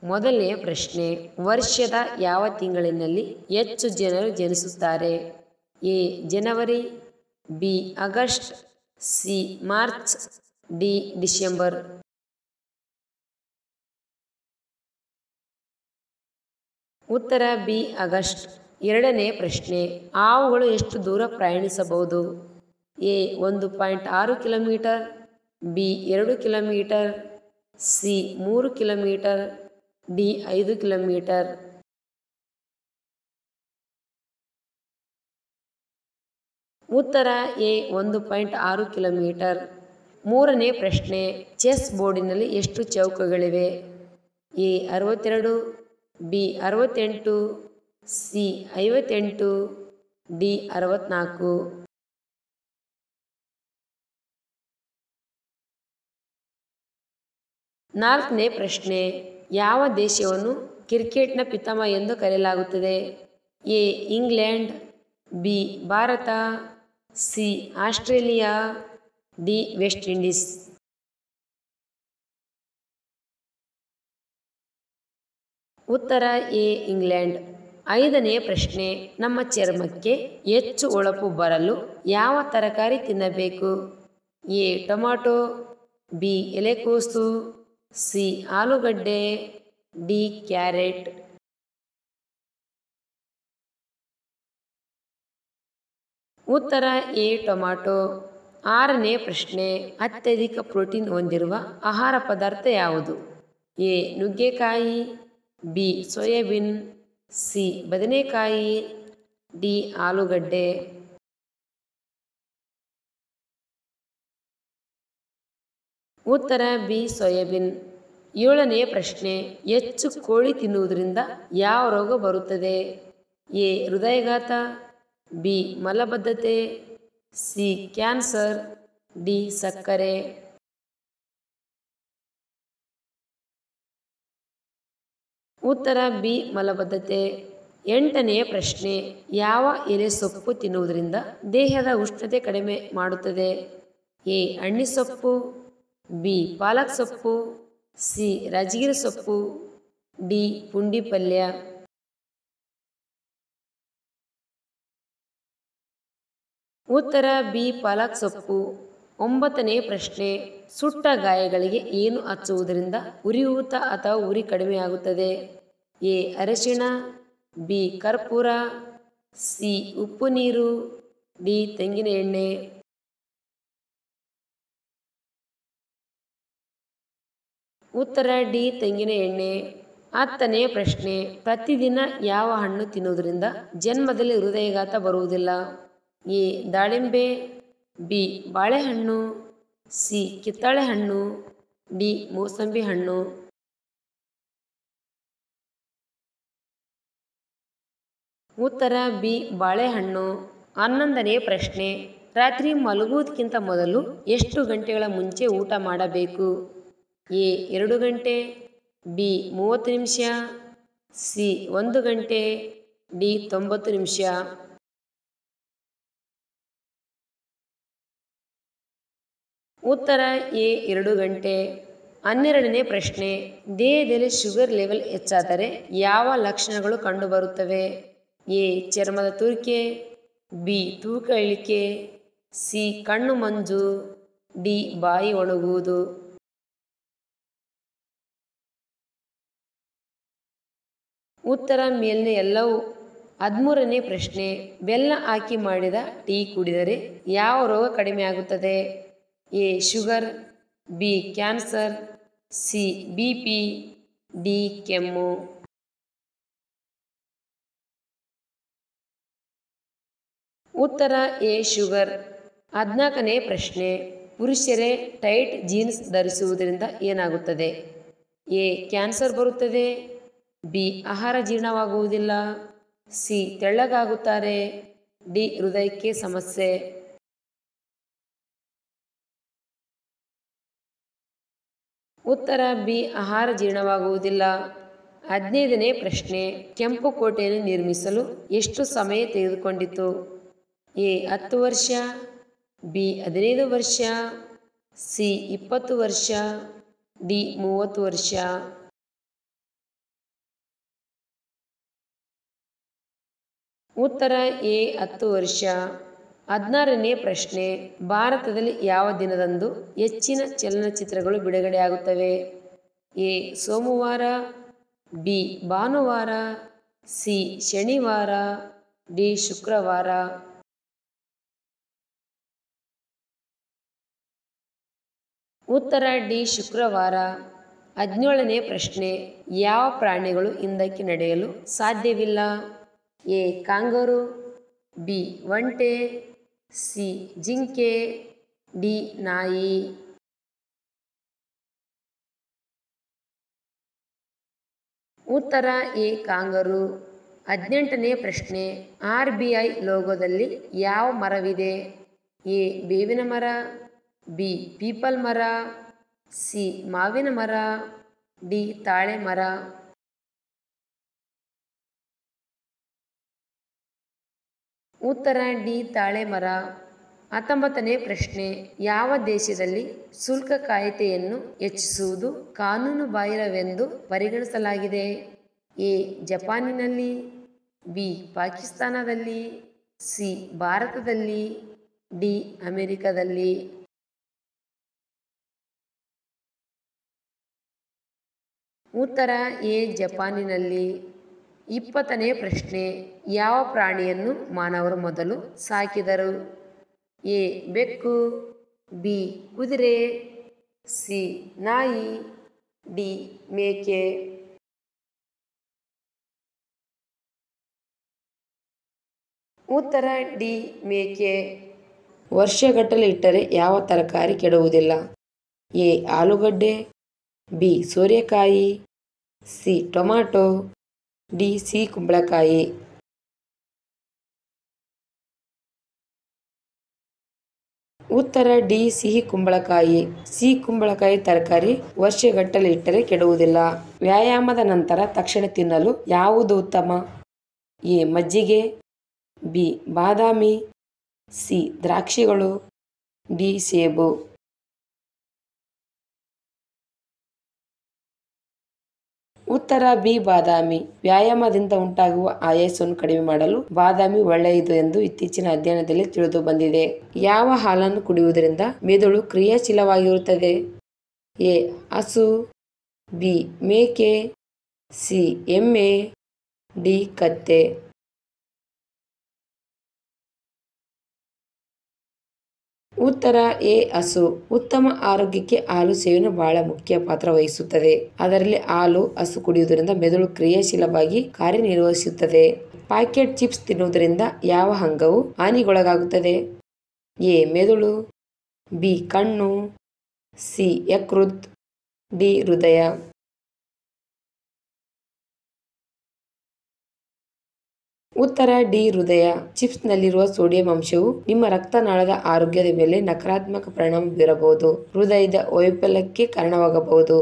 ಮೊದಲನೆಯ ಪ್ರಶ್ನೆ, ವರ್ಷದ ಯಾವ ತಿಂಗಳಿನಲ್ಲಿ ಹೆಚ್ಚು ಜನರು ಜನಿಸುತ್ತಾರೆ? ಎ ಜನವರಿ, B August, C March, D December. ಉತ್ತರ ಬಿ ಆಗಸ್ಟ್. ಎರಡನೇ ಪ್ರಶ್ನೆ, ಹಾವುಗಳು ಎಷ್ಟು ದೂರ ಪ್ರಯಾಣಿಸಬಹುದು? A 1.6 kilometre, B 2 kilometre, C 3 kilometre, D 5 kilometre. ಉತ್ತರ ಎ 1.6 ಕಿಲೋಮೀಟರ್. ಮೂರನೇ ಪ್ರಶ್ನೆ, ಚೆಸ್ ಬೋರ್ಡಿನಲ್ಲಿ ಎಷ್ಟು ಚೌಕಗಳಿವೆ? A 62, B 68, C 58, D 64. ನಾಲ್ಕನೇ ಪ್ರಶ್ನೆ, ಯಾವ ದೇಶವನ್ನು ಕ್ರಿಕೆಟ್ನ ಪಿತಾಮಹ ಎಂದು ಕರೆಯಲಾಗುತ್ತದೆ? A England, B Bharat, C Australia, D West Indies. ಉತ್ತರ ಎ ಇಂಗ್ಲೆಂಡ್. ಐದನೇ ಪ್ರಶ್ನೆ, ನಮ್ಮ ಚರ್ಮಕ್ಕೆ ಹೆಚ್ಚು ಹೊಳಪು ಬರಲು ಯಾವ ತರಕಾರಿ ತಿನ್ನಬೇಕು? ಎ ಟೊಮಾಟೊ, ಬಿ ಎಲೆಕೋಸು, ಸಿ ಆಲೂಗಡ್ಡೆ, ಡಿ ಕ್ಯಾರೆಟ್. ಉತ್ತರ ಎ ಟೊಮಾಟೊ. ಆರನೇ ಪ್ರಶ್ನೆ, ಅತ್ಯಧಿಕ ಪ್ರೋಟೀನ್ ಹೊಂದಿರುವ ಆಹಾರ ಪದಾರ್ಥ ಯಾವುದು? ಎ ನುಗ್ಗೆಕಾಯಿ, ಬಿ ಸೋಯಾಬೀನ್, ಸಿ ಬದನೆಕಾಯಿ, ಡಿ ಆಲೂಗಡ್ಡೆ. ಉತ್ತರ ಬಿ ಸೋಯಾಬೀನ್. ಏಳನೇ ಪ್ರಶ್ನೆ, ಹೆಚ್ಚು ಕೋಳಿ ತಿನ್ನುವುದರಿಂದ ಯಾವ ರೋಗ ಬರುತ್ತದೆ? ಎ ಹೃದಯಾಘಾತ, ಬಿ ಮಲಬದ್ಧತೆ, ಸಿ ಕ್ಯಾನ್ಸರ್, ಡಿ ಸಕ್ಕರೆ. ಉತ್ತರ ಬಿ ಮಲಬದ್ಧತೆ. ಎಂಟನೆಯ ಪ್ರಶ್ನೆ, ಯಾವ ಎಲೆ ಸೊಪ್ಪು ತಿನ್ನುವುದರಿಂದ ದೇಹದ ಉಷ್ಣತೆ ಕಡಿಮೆ ಮಾಡುತ್ತದೆ? ಎ ಅಣ್ಣಿಸೊಪ್ಪು, ಬಿ ಪಾಲಕ್ ಸೊಪ್ಪು, ಸಿ ರಾಜಗಿರಿ ಸೊಪ್ಪು, ಡಿ ಪುಂಡಿ ಪಲ್ಯ. ಉತ್ತರ ಬಿ ಪಾಲಕ್ ಸೊಪ್ಪು. ಒಂಬತ್ತನೇ ಪ್ರಶ್ನೆ, ಸುಟ್ಟ ಗಾಯಗಳಿಗೆ ಏನು ಹಚ್ಚುವುದರಿಂದ ಉರಿಯೂತ ಅಥವಾ ಉರಿ ಕಡಿಮೆಯಾಗುತ್ತದೆ? ಎ ಅರಿಶಿಣ, ಬಿ ಕರ್ಪೂರ, ಸಿ ಉಪ್ಪು ನೀರು, ಡಿ ತೆಂಗಿನ ಎಣ್ಣೆ. ಉತ್ತರ ಡಿ ತೆಂಗಿನ ಎಣ್ಣೆ. ಹತ್ತನೇ ಪ್ರಶ್ನೆ, ಪ್ರತಿದಿನ ಯಾವ ಹಣ್ಣು ತಿನ್ನುವುದರಿಂದ ಜನ್ಮದಲ್ಲಿ ಹೃದಯಾಘಾತ ಬರುವುದಿಲ್ಲ? ಎ ದಾಳಿಂಬೆ, ಬಿ ಬಾಳೆಹಣ್ಣು, ಸಿ ಕಿತ್ತಳೆ ಹಣ್ಣು, ಡಿ ಮೋಸಂಬಿ ಹಣ್ಣು. ಉತ್ತರ ಬಿ ಬಾಳೆಹಣ್ಣು. ಹನ್ನೊಂದನೇ ಪ್ರಶ್ನೆ, ರಾತ್ರಿ ಮಲಗುವುದಕ್ಕಿಂತ ಮೊದಲು ಎಷ್ಟು ಗಂಟೆಗಳ ಮುಂಚೆ ಊಟ ಮಾಡಬೇಕು? ಎ 2 ಗಂಟೆ, ಬಿ 30 ನಿಮಿಷ, ಸಿ 1 ಗಂಟೆ, ಡಿ 90 ನಿಮಿಷ. ಉತ್ತರ ಎ 2 ಗಂಟೆ. ಹನ್ನೆರಡನೇ ಪ್ರಶ್ನೆ, ದೇಹದಲ್ಲಿ ಶುಗರ್ ಲೆವೆಲ್ ಹೆಚ್ಚಾದರೆ ಯಾವ ಲಕ್ಷಣಗಳು ಕಂಡುಬರುತ್ತವೆ? ಎ ಚರ್ಮದ ತುರಿಕೆ, ಬಿ ತೂಕ ಇಳಿಕೆ, ಸಿ ಕಣ್ಣು ಮಂಜು, ಡಿ ಬಾಯಿ ಒಣಗುವುದು. ಉತ್ತರ ಮೇಲಿನ ಎಲ್ಲವೂ. 13ನೇ ಪ್ರಶ್ನೆ, ಬೆಲ್ಲ ಹಾಕಿ ಮಾಡಿದ ಟೀ ಕುಡಿದರೆ ಯಾವ ರೋಗ ಕಡಿಮೆಯಾಗುತ್ತದೆ? A sugar, B cancer, C BP, D ಕೆಮ್ಮು. ಉತ್ತರ ಎ ಶುಗರ್. 14ನೇ ಪ್ರಶ್ನೆ, ಪುರುಷರೇ ಟೈಟ್ ಜೀನ್ಸ್ ಧರಿಸುವುದರಿಂದ ಏನಾಗುತ್ತದೆ? ಎ ಕ್ಯಾನ್ಸರ್ ಬರುತ್ತದೆ, ಬಿ ಆಹಾರ ಜೀರ್ಣವಾಗುವುದಿಲ್ಲ, ಸಿ ತೆಳ್ಳಗಾಗುತ್ತಾರೆ, ಡಿ ಹೃದಯಕ್ಕೆ ಸಮಸ್ಯೆ. ಉತ್ತರ ಬಿ ಆಹಾರ ಜೀರ್ಣವಾಗುವುದಿಲ್ಲ. 15ನೇ ಪ್ರಶ್ನೆ, ಕೆಂಪು ಕೋಟೆಯನ್ನು ನಿರ್ಮಿಸಲು ಎಷ್ಟು ಸಮಯ ತೆಗೆದುಕೊಂಡಿತು? ಎ 10 ವರ್ಷ, ಬಿ 15 ವರ್ಷ, ಸಿ 20 ವರ್ಷ, ಡಿ 30 ವರ್ಷ. ಉತ್ತರ ಎ 10 ವರ್ಷ. 16ನೇ ಪ್ರಶ್ನೆ, ಭಾರತದಲ್ಲಿ ಯಾವ ದಿನದಂದು ಹೆಚ್ಚಿನ ಚಲನಚಿತ್ರಗಳು ಬಿಡುಗಡೆಯಾಗುತ್ತವೆ? ಎ ಸೋಮವಾರ, ಬಿ ಭಾನುವಾರ, ಸಿ ಶನಿವಾರ, ಡಿ ಶುಕ್ರವಾರ. ಉತ್ತರ ಡಿ ಶುಕ್ರವಾರ. 17ನೇ ಪ್ರಶ್ನೆ, ಯಾವ ಪ್ರಾಣಿಗಳು ಹಿಂದಕ್ಕೆ ನಡೆಯಲು ಸಾಧ್ಯವಿಲ್ಲ? ಎ ಕಾಂಗರೂ, ಬಿ ಒಂಟೆ, ಸಿ ಜಿಂಕೆ, ಡಿ ನಾಯಿ. ಉತ್ತರ ಎ ಕಾಂಗರೂ. 18ನೇ ಪ್ರಶ್ನೆ, RBI ಲೋಗೋದಲ್ಲಿ ಯಾವ ಮರವಿದೆ? ಎ ಬೇವಿನ ಮರ, ಬಿ ಪೀಪಲ್ ಮರ, ಸಿ ಮಾವಿನ ಮರ, ಡಿ ತಾಳೆ ಮರ. ಉತ್ತರ ಡಿ ತಾಳೆ ಮರ. 19ನೇ ಪ್ರಶ್ನೆ, ಯಾವ ದೇಶದಲ್ಲಿ ಶುಲ್ಕ ಕಾಯ್ದೆಯನ್ನು ಹೆಚ್ಚಿಸುವುದು ಕಾನೂನುಬಾಹಿರವೆಂದು ಪರಿಗಣಿಸಲಾಗಿದೆ? ಎ ಜಪಾನಿನಲ್ಲಿ, ಬಿ ಪಾಕಿಸ್ತಾನದಲ್ಲಿ, ಸಿ ಭಾರತದಲ್ಲಿ, ಡಿ ಅಮೆರಿಕದಲ್ಲಿ. ಉತ್ತರ ಎ ಜಪಾನಿನಲ್ಲಿ. 20ನೇ ಪ್ರಶ್ನೆ, ಯಾವ ಪ್ರಾಣಿಯನ್ನು ಮಾನವರು ಮೊದಲು ಸಾಕಿದರು? ಎ ಬೆಕ್ಕು, ಬಿ ಕುದುರೆ, ಸಿ ನಾಯಿ, ಡಿ ಮೇಕೆ. ಉತ್ತರ ಡಿ ಮೇಕೆ. ವರ್ಷಗಟ್ಟಲೆ ಇಟ್ಟರೆ ಯಾವ ತರಕಾರಿ ಕೆಡುವುದಿಲ್ಲ? ಎ ಆಲೂಗಡ್ಡೆ, ಬಿ ಸೋರೆಕಾಯಿ, ಸಿ ಟೊಮ್ಯಾಟೊ, ಡಿ ಸಿಹಿ ಕುಂಬಳಕಾಯಿ. ಉತ್ತರ ಡಿ ಸಿಹಿ ಕುಂಬಳಕಾಯಿ. ಸಿಹಿ ಕುಂಬಳಕಾಯಿ ತರಕಾರಿ ವರ್ಷಗಟ್ಟಲೆ ಇಟ್ಟರೆ ಕೆಡುವುದಿಲ್ಲ. ವ್ಯಾಯಾಮದ ನಂತರ ತಕ್ಷಣ ತಿನ್ನಲು ಯಾವುದು ಉತ್ತಮ? ಎ ಮಜ್ಜಿಗೆ, ಬಿ ಬಾದಾಮಿ, ಸಿ ದ್ರಾಕ್ಷಿಗಳು, ಡಿ ಸೇಬು. ಉತ್ತರ ಬಿ ಬಾದಾಮಿ. ವ್ಯಾಯಾಮದಿಂದ ಉಂಟಾಗುವ ಆಯಾಸವನ್ನು ಕಡಿಮೆ ಮಾಡಲು ಬಾದಾಮಿ ಒಳ್ಳೆಯದು ಎಂದು ಇತ್ತೀಚಿನ ಅಧ್ಯಯನದಲ್ಲಿ ತಿಳಿದು ಬಂದಿದೆ. ಯಾವ ಹಾಲನ್ನು ಕುಡಿಯುವುದರಿಂದ ಮೆದುಳು ಕ್ರಿಯಾಶೀಲವಾಗಿರುತ್ತದೆ? ಎ ಹಸು, ಬಿ ಮೇಕೆ, ಸಿ ಎಮ್ಮೆ, ಡಿ ಕತ್ತೆ. ಉತ್ತರ ಎ ಹಸು. ಉತ್ತಮ ಆರೋಗ್ಯಕ್ಕೆ ಹಾಲು ಸೇವನೆ ಬಹಳ ಮುಖ್ಯ ಪಾತ್ರ ವಹಿಸುತ್ತದೆ. ಅದರಲ್ಲಿ ಹಾಲು, ಹಸು ಕುಡಿಯುವುದರಿಂದ ಮೆದುಳು ಕ್ರಿಯಾಶೀಲವಾಗಿ ಕಾರ್ಯನಿರ್ವಹಿಸುತ್ತದೆ. ಪ್ಯಾಕೆಟ್ ಚಿಪ್ಸ್ ತಿನ್ನುವುದರಿಂದ ಯಾವ ಅಂಗವು ಹಾನಿಗೊಳಗಾಗುತ್ತದೆ? ಎ ಮೆದುಳು, ಬಿ ಕಣ್ಣು, ಸಿ ಯಕೃತ್, ಡಿ ಹೃದಯ. ಉತ್ತರ ಡಿ ಹೃದಯ. ಚಿಪ್ಸ್ನಲ್ಲಿರುವ ಸೋಡಿಯಂ ಅಂಶವು ನಿಮ್ಮ ರಕ್ತನಾಳದ ಆರೋಗ್ಯದ ಮೇಲೆ ನಕಾರಾತ್ಮಕ ಪರಿಣಾಮ ಬೀರಬಹುದು. ಹೃದಯದ ವೈಫಲ್ಯಕ್ಕೆ ಕಾರಣವಾಗಬಹುದು.